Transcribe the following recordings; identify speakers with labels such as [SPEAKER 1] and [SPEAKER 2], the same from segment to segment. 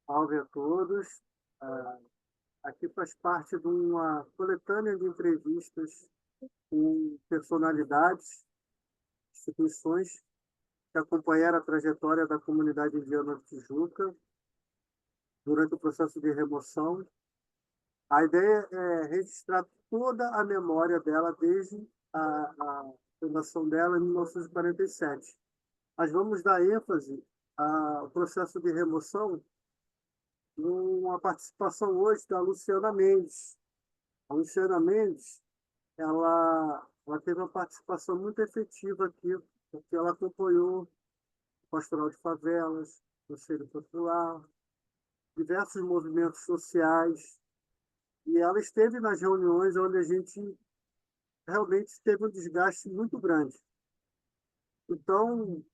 [SPEAKER 1] Salve a todos. Ah, Aqui faz parte de uma coletânea de entrevistas com personalidades, instituições que acompanharam a trajetória da comunidade indiana de Tijuca durante o processo de remoção. A ideia é registrar toda a memória dela desde a fundação dela em 1947. Mas vamos dar ênfase ao processo de remoção uma participação hoje da Luciana Mendes. A Luciana Mendes, ela teve uma participação muito efetiva aqui, porque ela acompanhou o Pastoral de Favelas, o Conselho Popular, diversos movimentos sociais, e ela esteve nas reuniões onde a gente realmente teve um desgaste muito grande. Então,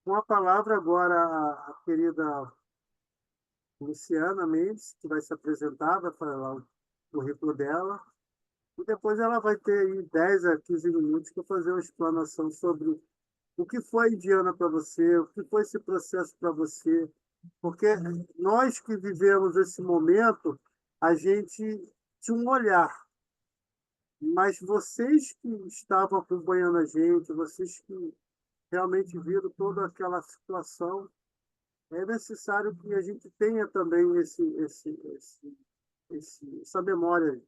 [SPEAKER 1] com a palavra agora a querida Luciana Mendes, que vai se apresentar, vai falar o currículo dela, e depois ela vai ter aí 10 a 15 minutos para fazer uma explanação sobre o que foi a Indiana para você, o que foi esse processo para você, porque nós que vivemos esse momento, a gente tinha um olhar, mas vocês que estavam acompanhando a gente, vocês que realmente viram toda aquela situação, é necessário que a gente tenha também essa memória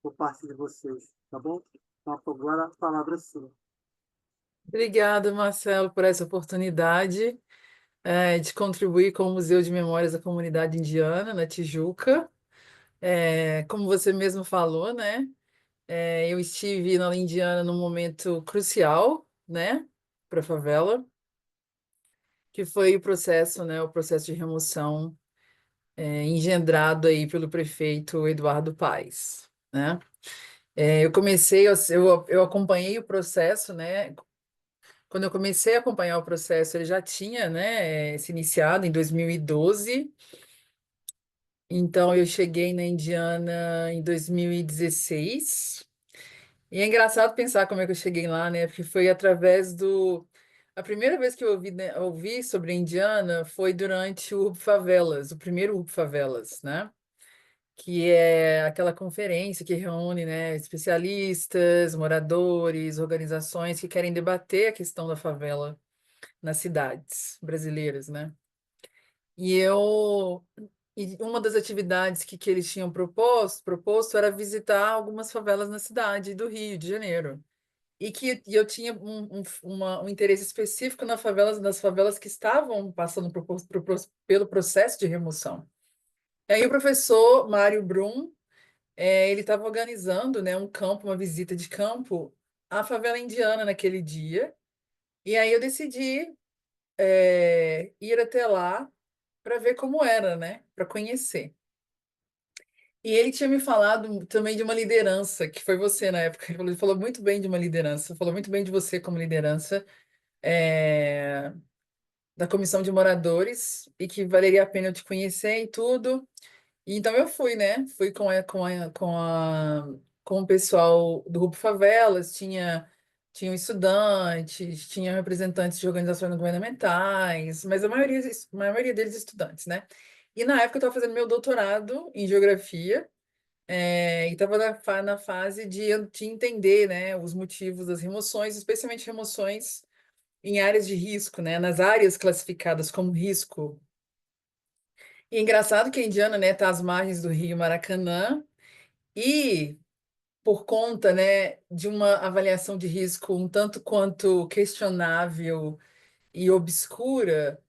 [SPEAKER 1] por parte de vocês, tá bom? Então, agora a palavra é sua.
[SPEAKER 2] Obrigada, Marcelo, por essa oportunidade de contribuir com o Museu de Memórias da Comunidade Indiana, na Tijuca. Como você mesmo falou, né? Eu estive na Indiana num momento crucial, né, para a favela, que foi o processo, né, o processo de remoção engendrado aí pelo prefeito Eduardo Paes, né? Eu acompanhei o processo, né? Quando eu comecei a acompanhar o processo, ele já tinha, né, se iniciado em 2012. Então, eu cheguei na Indiana em 2016. E é engraçado pensar como é que eu cheguei lá, né? Porque foi através do... A primeira vez que eu ouvi, né, ouvi sobre a Indiana foi durante o Hub Favelas, o primeiro Hub Favelas, né? Que é aquela conferência que reúne, né, especialistas, moradores, organizações que querem debater a questão da favela nas cidades brasileiras, né? E eu e uma das atividades que eles tinham proposto era visitar algumas favelas na cidade do Rio de Janeiro. E eu tinha um interesse específico nas favelas que estavam passando pelo processo de remoção. E aí o professor Mário Brum, ele estava organizando, né, um campo, uma visita de campo à favela indiana naquele dia. E aí eu decidi ir até lá para ver como era, né? Para conhecer. E ele tinha me falado também de uma liderança, que foi você na época. Ele falou muito bem de uma liderança, falou muito bem de você como liderança é, da comissão de moradores e que valeria a pena eu te conhecer e tudo. E então eu fui, né? Fui com o pessoal do Grupo Favelas, tinham estudantes, tinha representantes de organizações não governamentais, mas a maioria deles estudantes, né? E na época eu estava fazendo meu doutorado em geografia, e estava na fase de entender, né, os motivos das remoções, especialmente remoções em áreas de risco, né, nas áreas classificadas como risco. E é engraçado que a Indiana, né, está às margens do Rio Maracanã e por conta, né, de uma avaliação de risco um tanto quanto questionável e obscura,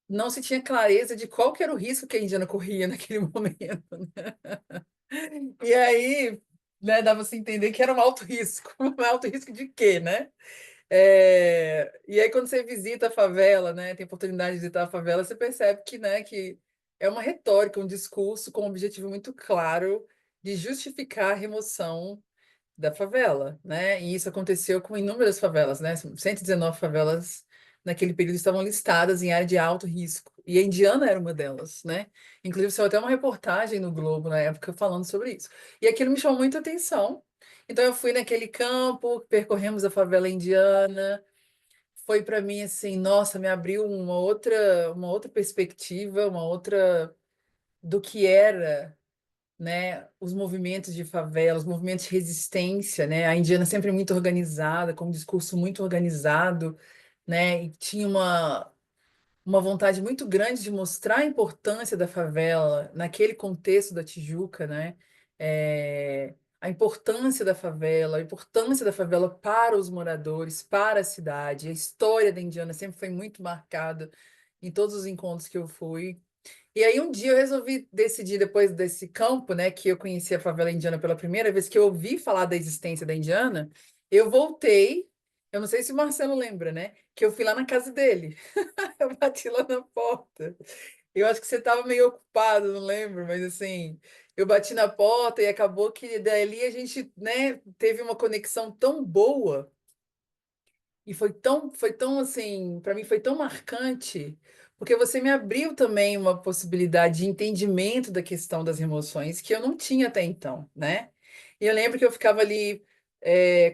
[SPEAKER 2] não se tinha clareza de qual que era o risco que a Indiana corria naquele momento. E aí, né, dava-se a entender que era um alto risco. Um alto risco de quê, né? E aí, quando você visita a favela, né, tem oportunidade de visitar a favela, você percebe que, né, que é uma retórica, um discurso com um objetivo muito claro de justificar a remoção da favela, né? E isso aconteceu com inúmeras favelas, né? 119 favelas naquele período estavam listadas em área de alto risco. E a Indiana era uma delas, né? Inclusive, saiu até uma reportagem no Globo na época falando sobre isso. E aquilo me chamou muita atenção. Então, eu fui naquele campo, percorremos a favela indiana, foi para mim assim, nossa, me abriu uma outra perspectiva, uma outra do que era, né, os movimentos de favela, os movimentos de resistência, né? A Indiana sempre muito organizada, com um discurso muito organizado, né? E tinha uma vontade muito grande de mostrar a importância da favela naquele contexto da Tijuca, né? A importância da favela para os moradores, para a cidade. A história da Indiana sempre foi muito marcada em todos os encontros que eu fui. E aí um dia eu resolvi decidir, depois desse campo, né, que eu conheci a favela indiana pela primeira vez, que eu ouvi falar da existência da Indiana, eu voltei, eu não sei se o Marcelo lembra, né, que eu fui lá na casa dele. Eu bati lá na porta. Eu acho que você estava meio ocupado, não lembro, mas assim, eu bati na porta e acabou que dali a gente, né, teve uma conexão tão boa e foi tão assim, para mim foi tão marcante, porque você me abriu também uma possibilidade de entendimento da questão das emoções que eu não tinha até então, né? E eu lembro que eu ficava ali,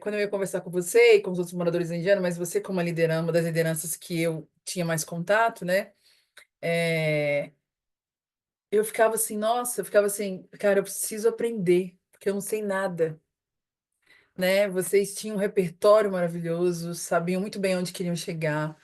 [SPEAKER 2] quando eu ia conversar com você e com os outros moradores indianos, mas você como uma das lideranças que eu tinha mais contato, né? É, eu ficava assim, nossa, eu ficava assim, cara, eu preciso aprender, porque eu não sei nada, né? Vocês tinham um repertório maravilhoso, sabiam muito bem onde queriam chegar.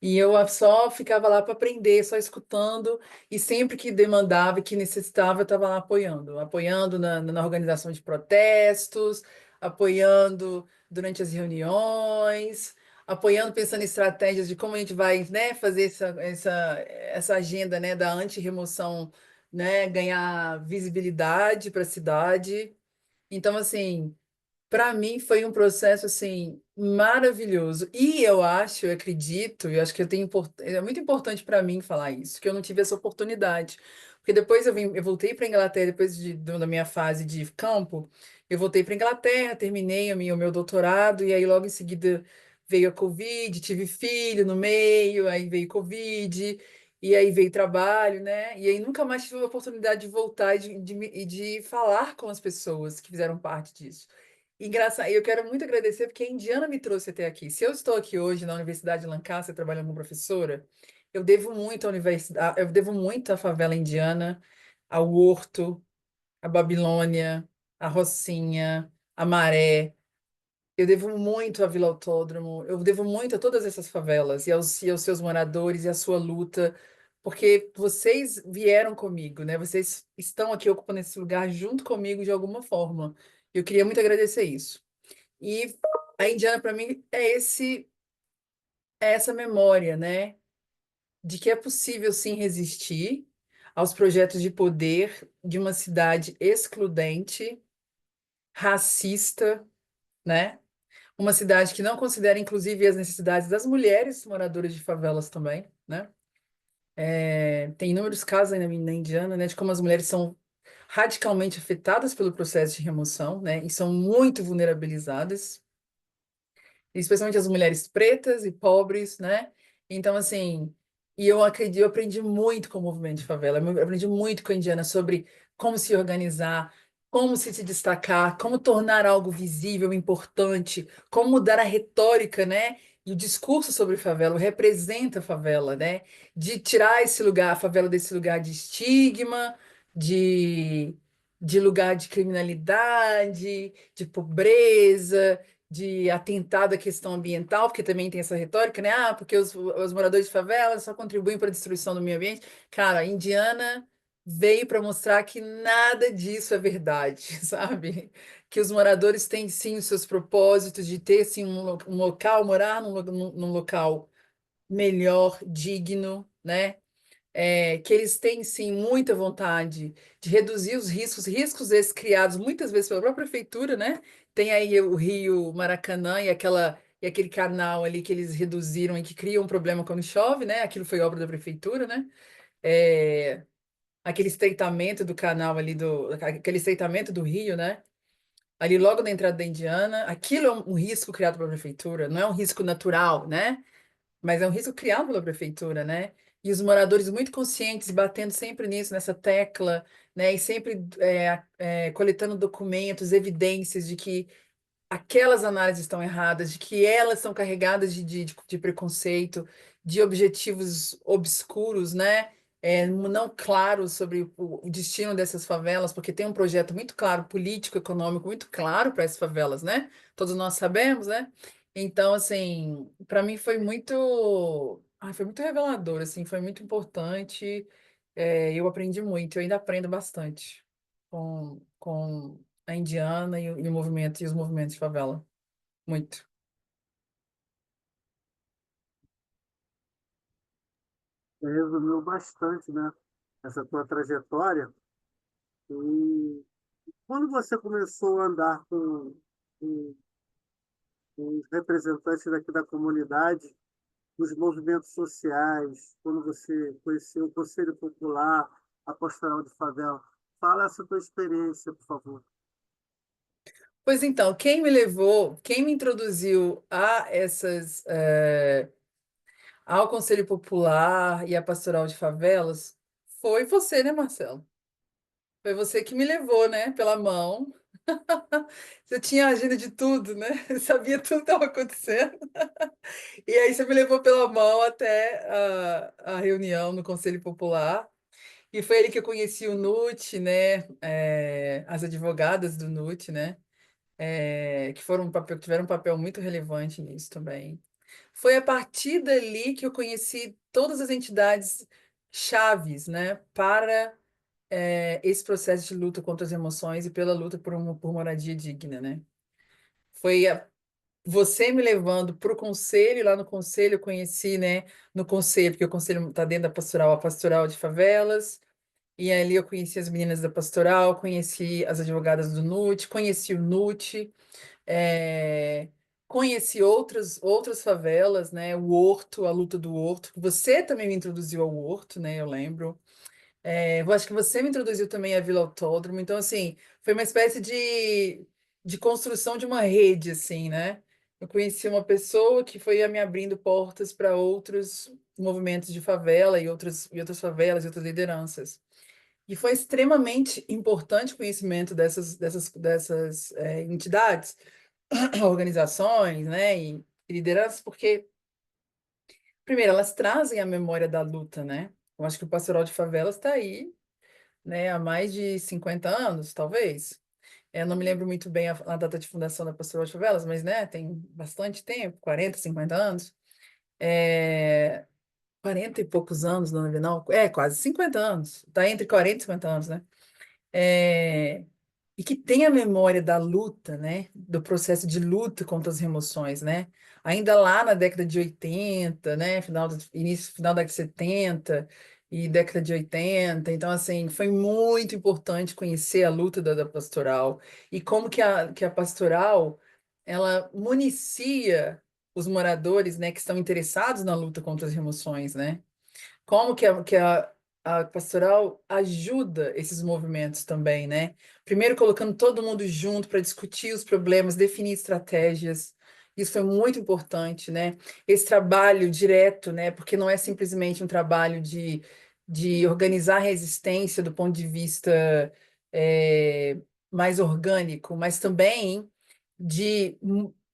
[SPEAKER 2] E eu só ficava lá para aprender, só escutando, e sempre que demandava e que necessitava, eu estava lá apoiando, apoiando na organização de protestos, apoiando durante as reuniões, apoiando, pensando em estratégias de como a gente vai, né, fazer essa agenda, né, da anti-remoção, né, ganhar visibilidade para a cidade. Então, assim. Para mim foi um processo assim maravilhoso. E eu acho, eu acredito, eu acho que é muito importante para mim falar isso, que eu não tive essa oportunidade. Porque depois eu voltei para Inglaterra depois da minha fase de campo, eu voltei para Inglaterra, terminei o meu doutorado e aí logo em seguida veio a Covid, tive filho no meio, aí veio Covid. E aí veio trabalho, né? E aí nunca mais tive a oportunidade de voltar e de falar com as pessoas que fizeram parte disso. Engraçado, e eu quero muito agradecer porque a Indiana me trouxe até aqui. Se eu estou aqui hoje na Universidade de Lancaster trabalhando como professora, eu devo muito à universidade, eu devo muito à favela indiana, ao Horto, à Babilônia, à Rocinha, à Maré. Eu devo muito à Vila Autódromo, eu devo muito a todas essas favelas e aos seus moradores e à sua luta, porque vocês vieram comigo, né? Vocês estão aqui ocupando esse lugar junto comigo de alguma forma. Eu queria muito agradecer isso. E a Indiana, para mim, é essa memória, né? De que é possível sim resistir aos projetos de poder de uma cidade excludente, racista, né? Uma cidade que não considera, inclusive, as necessidades das mulheres moradoras de favelas também, né? Tem inúmeros casos aí na Indiana, né, de como as mulheres são radicalmente afetadas pelo processo de remoção, né? E são muito vulnerabilizadas. Especialmente as mulheres pretas e pobres, né? Então, assim, e eu acredito, eu aprendi muito com o movimento de favela, eu aprendi muito com a Indiana sobre como se organizar, como se destacar, como tornar algo visível, importante, como mudar a retórica, né? E o discurso sobre favela, representa a favela, né? De tirar esse lugar, a favela desse lugar de estigma, de, de lugar de criminalidade, de pobreza, de atentado à questão ambiental, porque também tem essa retórica, né? Ah, porque os moradores de favela só contribuem para a destruição do meio ambiente. Cara, a Indiana veio para mostrar que nada disso é verdade, sabe? Que os moradores têm sim os seus propósitos de ter sim um local, morar num local melhor, digno, né? Que eles têm sim muita vontade de reduzir os riscos esses criados muitas vezes pela própria prefeitura, né? Tem aí o Rio Maracanã e aquele canal ali que eles reduziram e que cria um problema quando chove, né? Aquilo foi obra da prefeitura, né? É, aquele estreitamento do canal ali aquele estreitamento do rio, né? Ali logo na entrada da Indiana, aquilo é um risco criado pela prefeitura, não é um risco natural, né? Mas é um risco criado pela prefeitura, né? E os moradores muito conscientes, batendo sempre nisso, nessa tecla, né? E sempre coletando documentos, evidências de que aquelas análises estão erradas, de que elas são carregadas de preconceito, de objetivos obscuros, né? Não claros sobre o destino dessas favelas, porque tem um projeto muito claro, político, econômico, muito claro para essas favelas, né? Todos nós sabemos, né? Então, assim, para mim foi muito revelador, assim, foi muito importante. Eu aprendi muito, eu ainda aprendo bastante com a Indiana e o movimento e os movimentos de favela. Muito.
[SPEAKER 1] Resumiu bastante, né? Essa tua trajetória. E quando você começou a andar com os representantes daqui da comunidade, dos movimentos sociais, quando você conheceu o Conselho Popular, a Pastoral de Favela, fala essa tua experiência, por favor.
[SPEAKER 2] Pois então, quem me introduziu ao Conselho Popular e à Pastoral de Favelas foi você, né, Marcelo? Foi você que me levou, né, pela mão. Você tinha a agenda de tudo, né? Sabia tudo que estava acontecendo. E aí você me levou pela mão até a reunião no Conselho Popular. E foi ele que eu conheci o NUT, né? As advogadas do NUT, né? Que tiveram um papel muito relevante nisso também. Foi a partir dali que eu conheci todas as entidades chaves, né? Para esse processo de luta contra as emoções e pela luta por moradia digna, né? Foi você me levando para o conselho, e lá no conselho eu conheci, né? No conselho, porque o conselho está dentro da pastoral, a pastoral de favelas. E ali eu conheci as meninas da pastoral, conheci as advogadas do NUT, conheci o NUT, eh, conheci outras favelas, né? O Horto, a luta do Horto. Você também me introduziu ao Horto, né? Eu lembro. Eu acho que você me introduziu também à Vila Autódromo. Então, assim, foi uma espécie de construção de uma rede, assim, né? Eu conheci uma pessoa que foi me abrindo portas para outros movimentos de favela e outras favelas e outras lideranças. E foi extremamente importante o conhecimento dessas entidades, organizações, né, e lideranças, porque, primeiro, elas trazem a memória da luta, né? Eu acho que o Pastoral de Favelas está aí, né, há mais de 50 anos, talvez. Eu não me lembro muito bem a data de fundação da Pastoral de Favelas, mas, né, tem bastante tempo, 40, 50 anos. É, 40 e poucos anos, não é não? Quase 50 anos. Está entre 40 e 50 anos, né? É, e que tem a memória da luta, né? Do processo de luta contra as remoções, né? Ainda lá na década de 80, né? Final da década de 70 e década de 80. Então, assim, foi muito importante conhecer a luta da pastoral e como que a pastoral, ela municia os moradores, né, que estão interessados na luta contra as remoções, né? Como a pastoral ajuda esses movimentos também, né? Primeiro, colocando todo mundo junto para discutir os problemas, definir estratégias. Isso foi muito importante, né? Esse trabalho direto, né? Porque não é simplesmente um trabalho de organizar a resistência do ponto de vista é, mais orgânico, mas também de,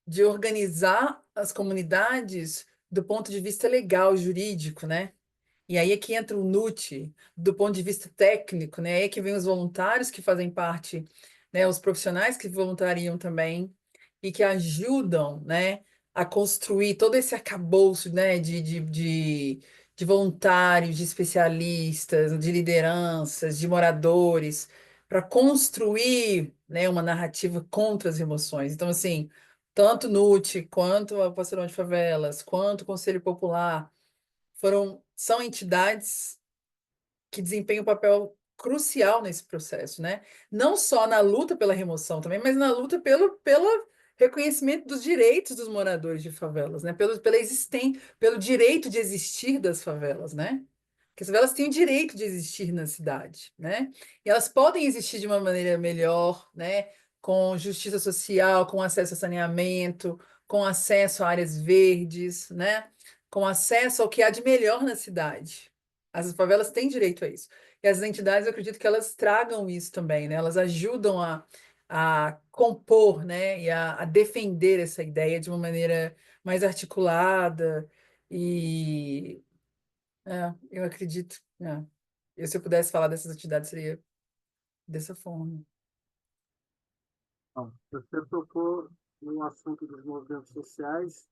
[SPEAKER 2] de organizar as comunidades do ponto de vista legal, jurídico, né? E aí é que entra o NUT, do ponto de vista técnico, né? Aí é que vem os voluntários que fazem parte, né? Os profissionais que voluntariam também e que ajudam, né? A construir todo esse arcabouço, né? De voluntários, de especialistas, de lideranças, de moradores, para construir, né? Uma narrativa contra as emoções. Então, assim, tanto o NUT, quanto a Pastorão de Favelas, quanto o Conselho Popular são entidades que desempenham um papel crucial nesse processo, né? Não só na luta pela remoção também, mas na luta pelo reconhecimento dos direitos dos moradores de favelas, né? Pelo direito de existir das favelas, né? Porque as favelas têm o direito de existir na cidade, né? E elas podem existir de uma maneira melhor, né? Com justiça social, com acesso a saneamento, com acesso a áreas verdes, né? Com acesso ao que há de melhor na cidade. As favelas têm direito a isso. E as entidades, eu acredito que elas tragam isso também, né? Elas ajudam a compor, né, e a defender essa ideia de uma maneira mais articulada e eu acredito, se eu pudesse falar dessas atividades seria dessa forma.
[SPEAKER 1] Bom, você tocou no assunto dos movimentos sociais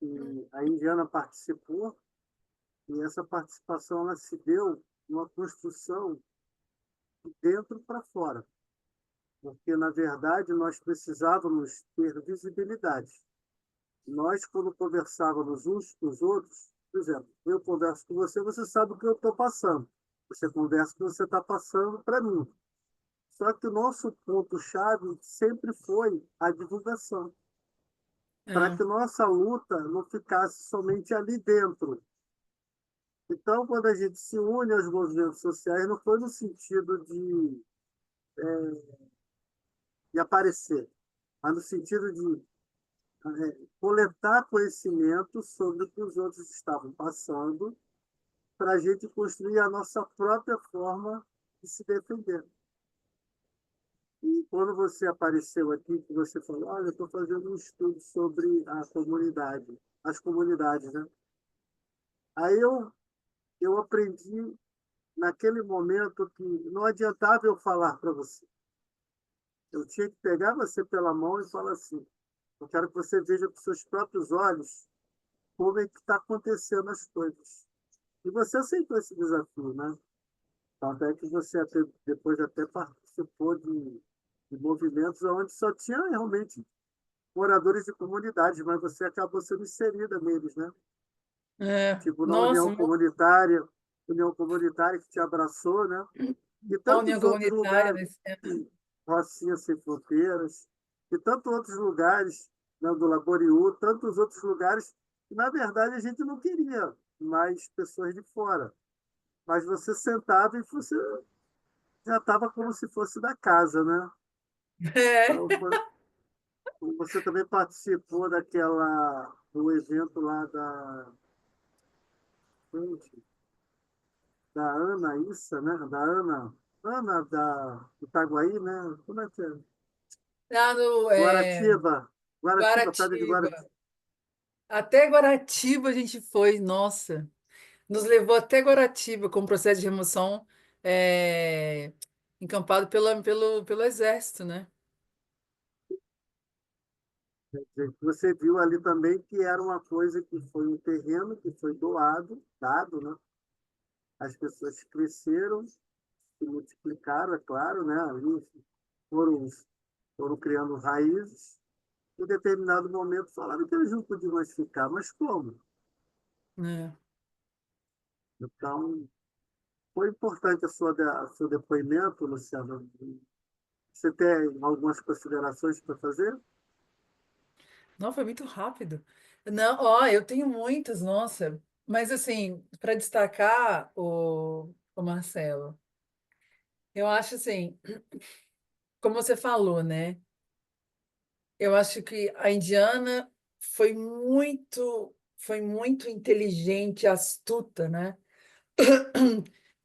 [SPEAKER 1] e a Indiana participou, e essa participação ela se deu numa construção de dentro para fora, porque, na verdade, nós precisávamos ter visibilidade. Nós, quando conversávamos uns com os outros, por exemplo, eu converso com você, você sabe o que eu estou passando. Você conversa o que você está passando para mim. Só que o nosso ponto-chave sempre foi a divulgação, para
[SPEAKER 2] É,
[SPEAKER 1] que nossa luta não ficasse somente ali dentro. Então, quando a gente se une aos movimentos sociais, não foi no sentido de aparecer, mas no sentido de coletar conhecimento sobre o que os outros estavam passando, para a gente construir a nossa própria forma de se defender. E quando você apareceu aqui, que você falou, olha, eu estou fazendo um estudo sobre a comunidade, as comunidades, né? Aí eu aprendi naquele momento que não adiantava eu falar para você. Eu tinha que pegar você pela mão e falar assim, eu quero que você veja com seus próprios olhos como é que está acontecendo as coisas. E você aceitou esse desafio, né? Tanto é que você depois até participou de movimentos onde só tinha realmente moradores de comunidades, mas você acabou sendo inserida neles, né? Tipo, na
[SPEAKER 2] Nossa,
[SPEAKER 1] União Comunitária que te abraçou, né? E
[SPEAKER 2] a união
[SPEAKER 1] tantos outros
[SPEAKER 2] comunitária
[SPEAKER 1] lugares,
[SPEAKER 2] nesse tempo.
[SPEAKER 1] Rocinha Sem Fronteiras, e tantos outros lugares, né, do Laboriú, tantos outros lugares, que na verdade a gente não queria mais pessoas de fora. Mas você sentava e você já estava como se fosse da casa, né?
[SPEAKER 2] É.
[SPEAKER 1] Então, você também participou do evento lá gente, da Ana Issa, né? Ana da Itaguaí, né? Como é que é?
[SPEAKER 2] Lá no
[SPEAKER 1] Guaratiba, Pedra de
[SPEAKER 2] Guaratiba.
[SPEAKER 1] Guaratiba.
[SPEAKER 2] Até Guaratiba a gente foi, nossa. Nos levou até Guaratiba com o processo de remoção é, encampado pelo exército, né?
[SPEAKER 1] Você viu ali também que era uma coisa que foi um terreno que foi dado, né? As pessoas cresceram, se multiplicaram, é claro, né? Ali foram, foram criando raízes. Em determinado momento falaram que eles não podiam mais ficar, mas como?
[SPEAKER 2] É.
[SPEAKER 1] Então, foi importante o seu depoimento, Luciano. Você tem algumas considerações para fazer?
[SPEAKER 2] Não, foi muito rápido. Não, ó, eu tenho muitas, nossa. Mas assim, para destacar o Marcelo, eu acho assim, como você falou, né? Eu acho que a Indiana foi muito inteligente, astuta, né?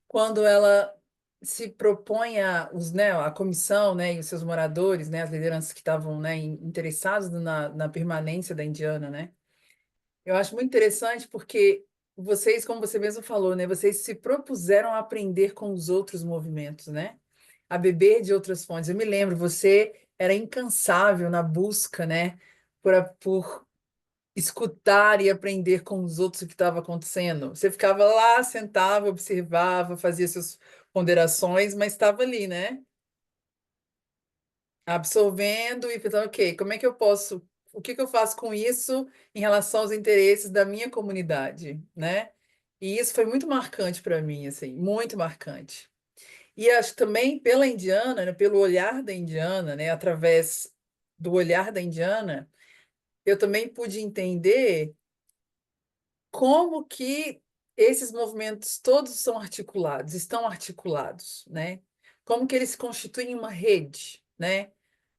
[SPEAKER 2] Quando ela se propõe a comissão, né, e os seus moradores, né, as lideranças que estavam, né, interessados na permanência da Indiana, né? Eu acho muito interessante porque vocês, como você mesmo falou, né, vocês se propuseram a aprender com os outros movimentos, né? A beber de outras fontes. Eu me lembro, você era incansável na busca, né, por escutar e aprender com os outros o que estava acontecendo. Você ficava lá, sentava, observava, fazia suas ponderações, mas estava ali, né? Absorvendo e pensando, ok, como é que eu posso, o que que eu faço com isso em relação aos interesses da minha comunidade, né? E isso foi muito marcante para mim, assim, muito marcante. E acho também pela indiana, né, pelo olhar da indiana, né, através do olhar da indiana, eu também pude entender como que esses movimentos todos são articulados, estão articulados, né? Como que eles constituem uma rede, né?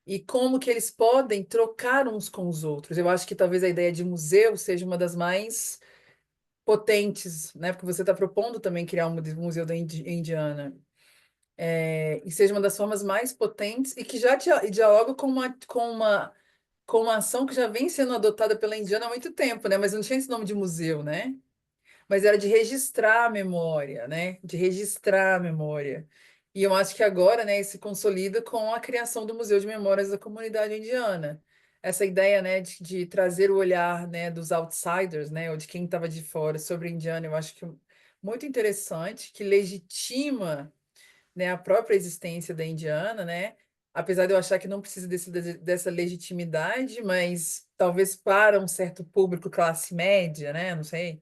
[SPEAKER 2] E como que eles podem trocar uns com os outros. Eu acho que talvez a ideia de museu seja uma das mais potentes, né? Porque você está propondo também criar um museu da Indiana. e seja uma das formas mais potentes e que já dialoga com uma ação que já vem sendo adotada pela Indiana há muito tempo, né? Mas não tinha esse nome de museu, né? Mas era de registrar a memória, né? De registrar a memória. E eu acho que agora, né, isso se consolida com a criação do Museu de Memórias da Comunidade Indiana. Essa ideia, né, de trazer o olhar, né, dos outsiders, né, ou de quem estava de fora sobre a Indiana, eu acho que muito interessante, que legitima, né, a própria existência da Indiana, né? Apesar de eu achar que não precisa dessa legitimidade, mas talvez para um certo público classe média, né? Não sei,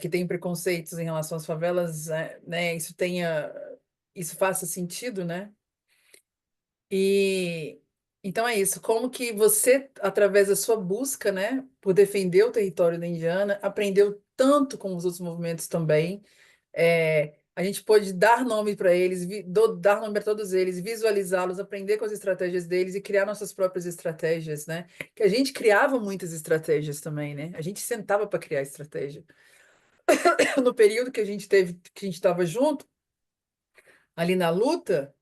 [SPEAKER 2] que tem preconceitos em relação às favelas, né? Isso faça sentido, né? E então é isso. Como que você, através da sua busca, né, por defender o território da Indiana, aprendeu tanto com os outros movimentos também? A gente pôde dar nome para eles, dar nome para todos eles, visualizá-los, aprender com as estratégias deles e criar nossas próprias estratégias, né? Que a gente criava muitas estratégias também, né? A gente sentava para criar estratégia. No período que a gente teve, que a gente estava junto, ali na luta,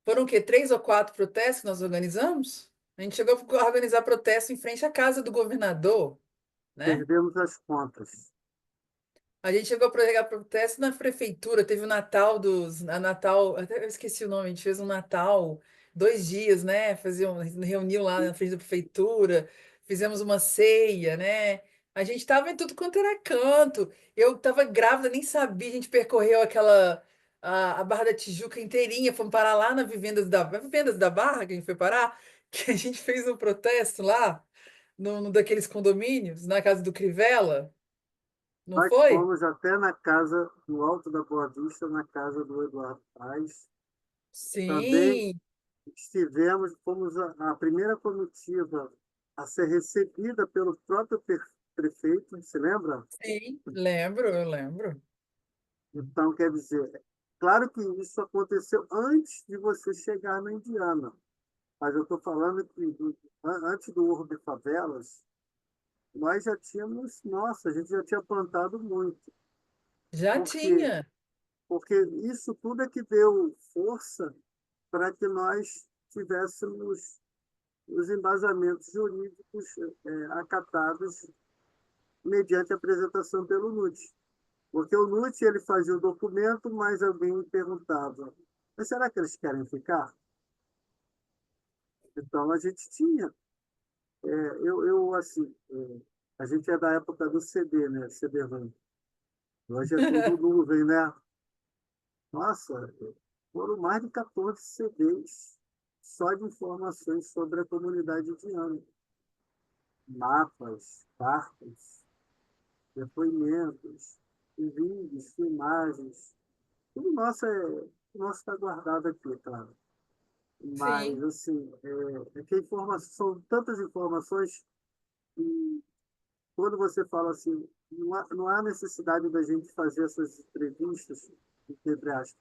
[SPEAKER 2] foram o quê? 3 ou 4 protestos que nós organizamos? A gente chegou a organizar protesto em frente à casa do governador, né?
[SPEAKER 1] Perdemos as contas.
[SPEAKER 2] A gente chegou a pregar protesto na prefeitura, teve o Natal a Natal, até eu esqueci o nome, a gente fez um Natal, 2 dias, né? Reuniu lá na frente da prefeitura, fizemos uma ceia, né? A gente tava em tudo quanto era canto. Eu tava grávida, nem sabia, a gente percorreu a Barra da Tijuca inteirinha, fomos parar lá na Vivendas da Barra, que a gente foi parar, que a gente fez um protesto lá, no daqueles condomínios, na casa do Crivella, não
[SPEAKER 1] Nós
[SPEAKER 2] foi?
[SPEAKER 1] fomos até na casa, no Alto da Boa Vista, na casa do Eduardo Paes. Também
[SPEAKER 2] Sim,
[SPEAKER 1] fomos a primeira comitiva a ser recebida pelo próprio prefeito, se lembra?
[SPEAKER 2] sim, lembro, eu lembro.
[SPEAKER 1] Então, quer dizer, claro que isso aconteceu antes de você chegar na Indiana, mas eu estou falando que antes do Urbe Favelas, nós já tínhamos, nossa, a gente já tinha plantado muito,
[SPEAKER 2] Já
[SPEAKER 1] porque
[SPEAKER 2] tinha.
[SPEAKER 1] porque isso tudo é que deu força para que nós tivéssemos os embasamentos jurídicos acatados mediante a apresentação pelo NUT. Porque o NUT ele fazia o documento, mas alguém me perguntava, mas será que eles querem ficar? Então a gente tinha. Assim, a gente é da época do CD, né? CD-ROM. Hoje é tudo nuvem, né? Nossa, foram mais de 14 CDs só de informações sobre a comunidade indiana. Mapas, cartas, depoimentos, vídeos, filmagens. Tudo nosso está guardado aqui, claro. Mas,
[SPEAKER 2] Sim,
[SPEAKER 1] assim, é que são tantas informações que, quando você fala assim, não há necessidade da gente fazer essas entrevistas, entre aspas,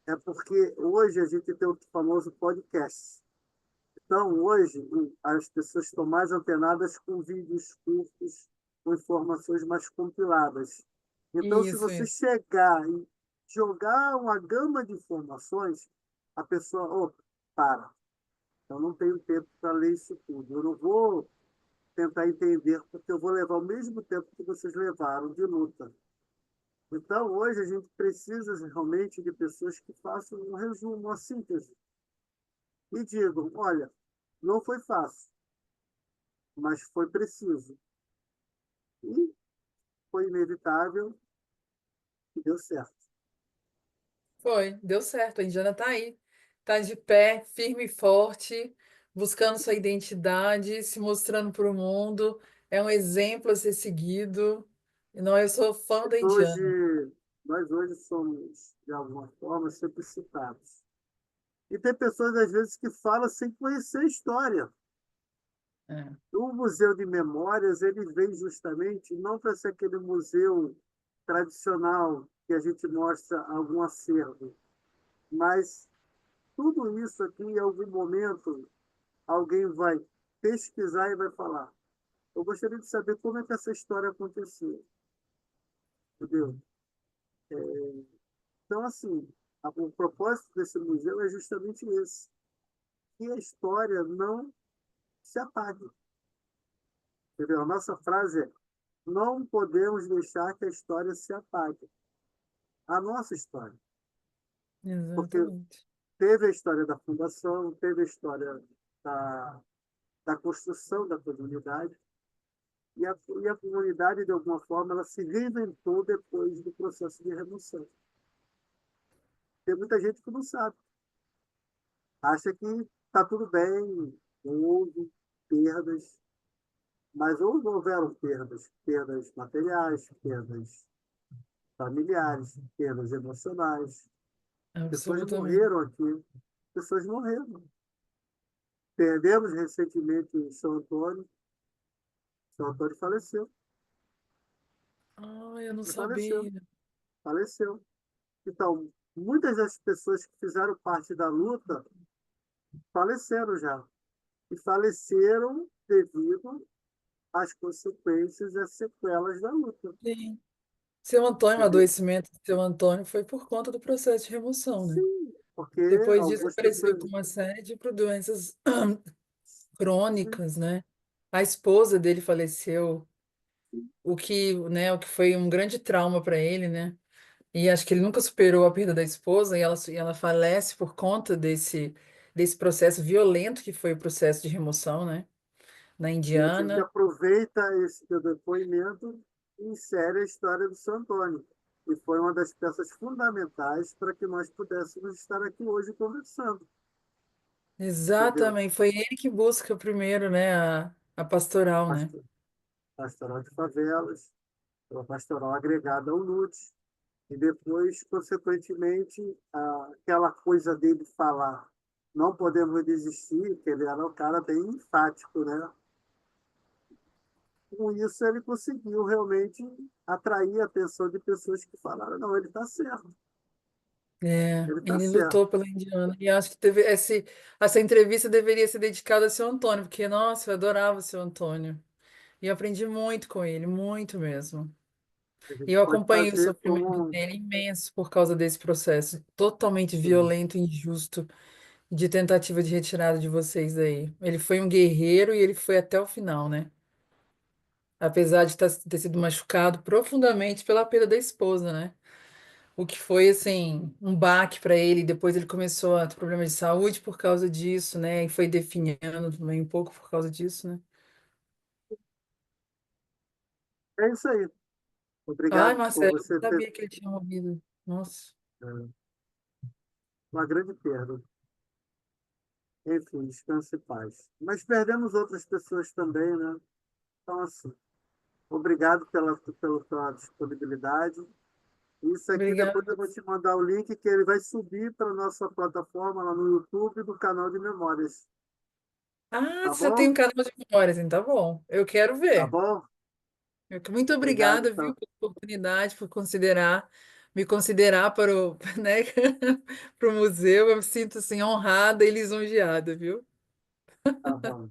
[SPEAKER 1] é porque hoje a gente tem o famoso podcast. Então, hoje, as pessoas estão mais antenadas com vídeos curtos, com informações mais compiladas. Então, se
[SPEAKER 2] isso,
[SPEAKER 1] você
[SPEAKER 2] isso.
[SPEAKER 1] chegar e jogar uma gama de informações, a pessoa, opa, para, eu não tenho tempo para ler isso tudo. Eu não vou tentar entender, porque eu vou levar o mesmo tempo que vocês levaram de luta. Então, hoje, a gente precisa realmente de pessoas que façam um resumo, uma síntese, e digam: olha, não foi fácil, mas foi preciso. E foi inevitável e deu certo.
[SPEAKER 2] Foi, deu certo. A Indiana tá aí. Tá de pé, firme e forte, buscando sua identidade, se mostrando para o mundo. É um exemplo a ser seguido. E não, eu sou fã da Indiana.
[SPEAKER 1] Hoje, nós hoje somos, de alguma forma, sempre citados. E tem pessoas, às vezes, que falam sem conhecer a história.
[SPEAKER 2] É,
[SPEAKER 1] O Museu de Memórias, ele vem justamente não para ser aquele museu tradicional que a gente mostra algum acervo, mas tudo isso aqui, em algum momento, alguém vai pesquisar e vai falar. Eu gostaria de saber como é que essa história aconteceu, entendeu? Então, assim, O propósito desse museu é justamente esse, que a história não se apague. Entendeu? A nossa frase é: não podemos deixar que a história se apague. A nossa história. Porque
[SPEAKER 2] Exatamente.
[SPEAKER 1] teve a história da fundação, teve a história da, da construção da comunidade, e a comunidade, de alguma forma, ela se reinventou depois do processo de remoção. Tem muita gente que não sabe, acha que está tudo bem, houve perdas, mas houveram perdas, perdas materiais, perdas familiares, perdas emocionais. Pessoas
[SPEAKER 2] Absolutamente.
[SPEAKER 1] morreram aqui, pessoas morreram. Perdemos recentemente em São Antônio faleceu,
[SPEAKER 2] Ah, eu não
[SPEAKER 1] faleceu,
[SPEAKER 2] sabia.
[SPEAKER 1] faleceu. Então, muitas das pessoas que fizeram parte da luta faleceram já. E faleceram devido às consequências e às sequelas da luta.
[SPEAKER 2] Sim. Seu Antônio, o
[SPEAKER 1] Entendeu?
[SPEAKER 2] adoecimento do seu Antônio foi por conta do processo de remoção, né?
[SPEAKER 1] Sim, porque
[SPEAKER 2] Depois disso,
[SPEAKER 1] algumas
[SPEAKER 2] apareceu
[SPEAKER 1] pessoas.
[SPEAKER 2] com uma série de doenças crônicas, né? A esposa dele faleceu, o que foi um grande trauma para ele, né? E acho que ele nunca superou a perda da esposa e ela falece por conta desse processo violento que foi o processo de remoção, né? Na
[SPEAKER 1] E a gente
[SPEAKER 2] Indiana.
[SPEAKER 1] aproveita esse teu depoimento e insere a história do Santo Antônio. E foi uma das peças fundamentais para que nós pudéssemos estar aqui hoje conversando. Entendeu?
[SPEAKER 2] Exatamente, foi ele que busca primeiro, né, a pastoral, né?
[SPEAKER 1] Pastor, pastoral de favelas, uma pastoral agregada ao NUT. E depois, consequentemente, aquela coisa dele falar, não podemos desistir, que ele era um cara bem enfático, né? Com isso, ele conseguiu realmente atrair a atenção de pessoas que falaram, não, ele está certo,
[SPEAKER 2] É,
[SPEAKER 1] ele está
[SPEAKER 2] ele
[SPEAKER 1] certo.
[SPEAKER 2] lutou pela Indiana e acho que teve essa entrevista deveria ser dedicada ao seu Antônio, porque, nossa, eu adorava o seu Antônio e eu aprendi muito com ele, muito mesmo.
[SPEAKER 1] A
[SPEAKER 2] E
[SPEAKER 1] gente
[SPEAKER 2] eu
[SPEAKER 1] pode
[SPEAKER 2] acompanhei o
[SPEAKER 1] fazer
[SPEAKER 2] sofrimento
[SPEAKER 1] como
[SPEAKER 2] dele imenso por causa desse processo totalmente
[SPEAKER 1] sim,
[SPEAKER 2] violento e injusto de tentativa de retirada de vocês aí. Ele foi um guerreiro e ele foi até o final, né? Apesar de ter sido machucado profundamente pela perda da esposa, né? O que foi, assim, um baque para ele. Depois ele começou a ter problemas de saúde por causa disso, né? E foi definhando também um pouco por causa disso, né?
[SPEAKER 1] é isso aí.
[SPEAKER 2] Ai,
[SPEAKER 1] Obrigado por
[SPEAKER 2] Marcelo, eu
[SPEAKER 1] você
[SPEAKER 2] não
[SPEAKER 1] ter
[SPEAKER 2] sabia que ele tinha morrido. Nossa.
[SPEAKER 1] uma grande perda. Enfim, descanse em paz. Mas perdemos outras pessoas também, né? Então, assim, obrigado pela tua disponibilidade. Isso aqui
[SPEAKER 2] Obrigada.
[SPEAKER 1] depois eu vou te mandar o link que ele vai subir para a nossa plataforma lá no YouTube do canal de memórias.
[SPEAKER 2] Ah,
[SPEAKER 1] Tá
[SPEAKER 2] você já tem
[SPEAKER 1] bom?
[SPEAKER 2] um canal de memórias, então tá bom. Eu quero
[SPEAKER 1] Tá
[SPEAKER 2] ver.
[SPEAKER 1] bom?
[SPEAKER 2] Muito
[SPEAKER 1] Obrigado,
[SPEAKER 2] obrigada, viu,
[SPEAKER 1] então.
[SPEAKER 2] pela oportunidade, por me considerar para o, né, para o museu. Eu me sinto assim honrada e lisonjeada, viu?
[SPEAKER 1] Tá bom.